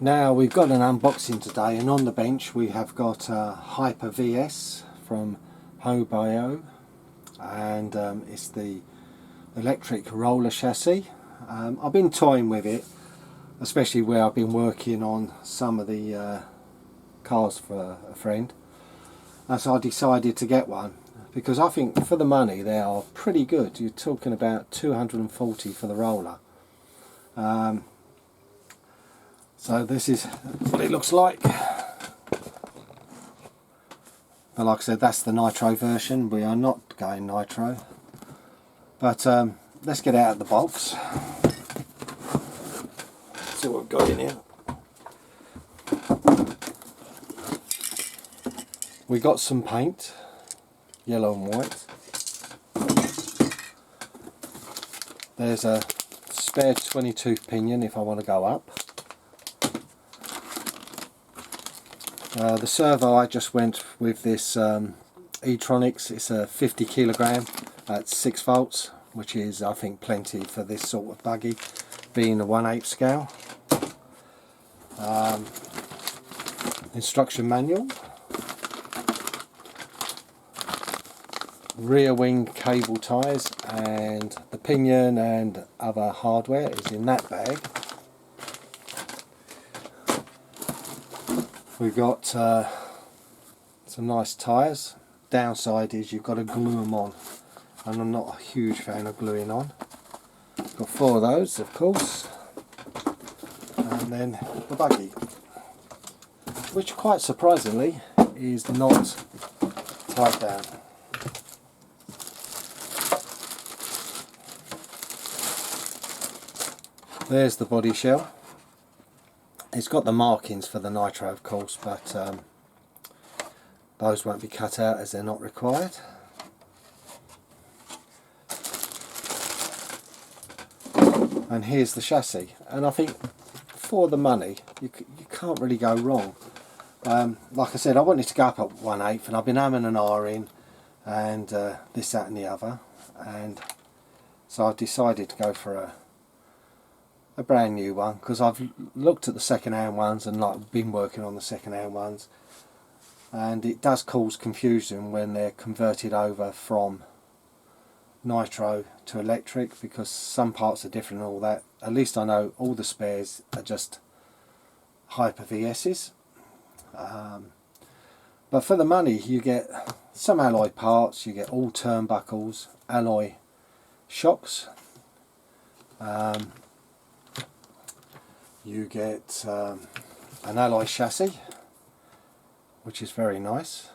Now we've got an unboxing today, and on the bench we have got a Hyper VS from Hobao, and it's the electric roller chassis. I've been toying with it, especially where I've been working on some of the cars for a friend, and so I decided to get one because I think for the money they are pretty good. You're talking about 240 for the roller. So this is what it looks like. But like I said, that's the nitro version. We are not going nitro. But let's get out of the box. See what we've got in here. We got some paint, yellow and white. There's a spare 22 pinion if I want to go up. The servo, I just went with this e-tronics. It's a 50 kilogram at 6 volts, which is I think plenty for this sort of buggy, being a 1/8 scale. Instruction manual. Rear wing cable ties, and the pinion and other hardware is in that bag. We've got some nice tyres. Downside is you've got to glue them on, and I'm not a huge fan of gluing on. Got 4 of those, of course, and then the buggy, which quite surprisingly is not tied down. There's the body shell. It's got the markings for the nitro, of course, but those won't be cut out as they're not required. And here's the chassis, and I think for the money you can't really go wrong. Like I said, I wanted to go up at 1/8, and I've been umming and ahhing and this, that and the other, and so I've decided to go for a brand new one, because I've looked at the second-hand ones and like been working on the second-hand ones, and it does cause confusion when they're converted over from nitro to electric, because some parts are different and all that. At least I know all the spares are just Hyper VS's. But for the money you get some alloy parts, you get all turnbuckles, alloy shocks, you get an alloy chassis, which is very nice,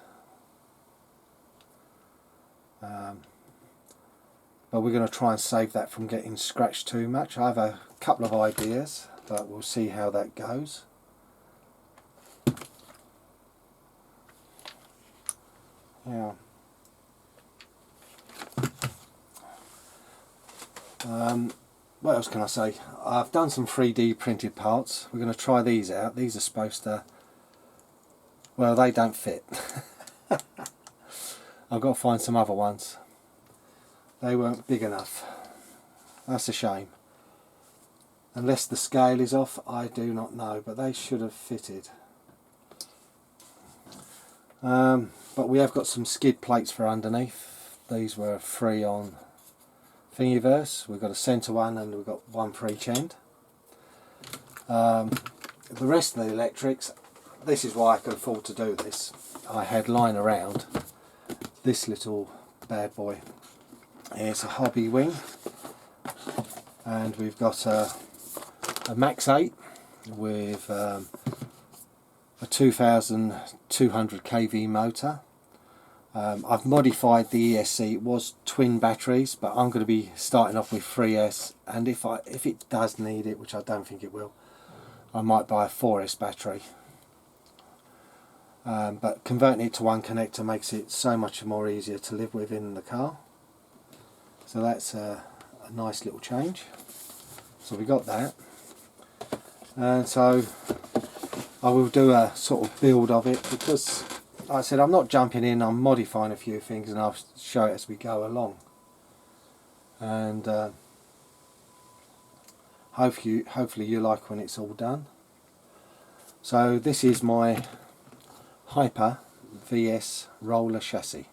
but we're going to try and save that from getting scratched too much. I have a couple of ideas, but we'll see how that goes. Yeah. What else can I say? I've done some 3D printed parts. We're going to try these out. These are supposed to, well, they don't fit. I've got to find some other ones. They weren't big enough. That's a shame. Unless the scale is off, I do not know, but they should have fitted. But we have got some skid plates for underneath. These were free on Thingiverse. We've got a centre one, and we've got one for each end. The rest of the electrics, this is why I could afford to do this. I had lying around this little bad boy. It's a hobby wing, and we've got a Max 8 with a 2200 kV motor. I've modified the ESC. It was twin batteries, but I'm going to be starting off with 3S, and if it does need it, which I don't think it will, I might buy a 4S battery. But converting it to one connector makes it so much more easier to live with in the car. So that's a nice little change. So we got that, and so I will do a sort of build of it, because like I said, I'm not jumping in, I'm modifying a few things, and I'll show it as we go along. And hopefully you like when it's all done. So this is my Hyper VS roller chassis.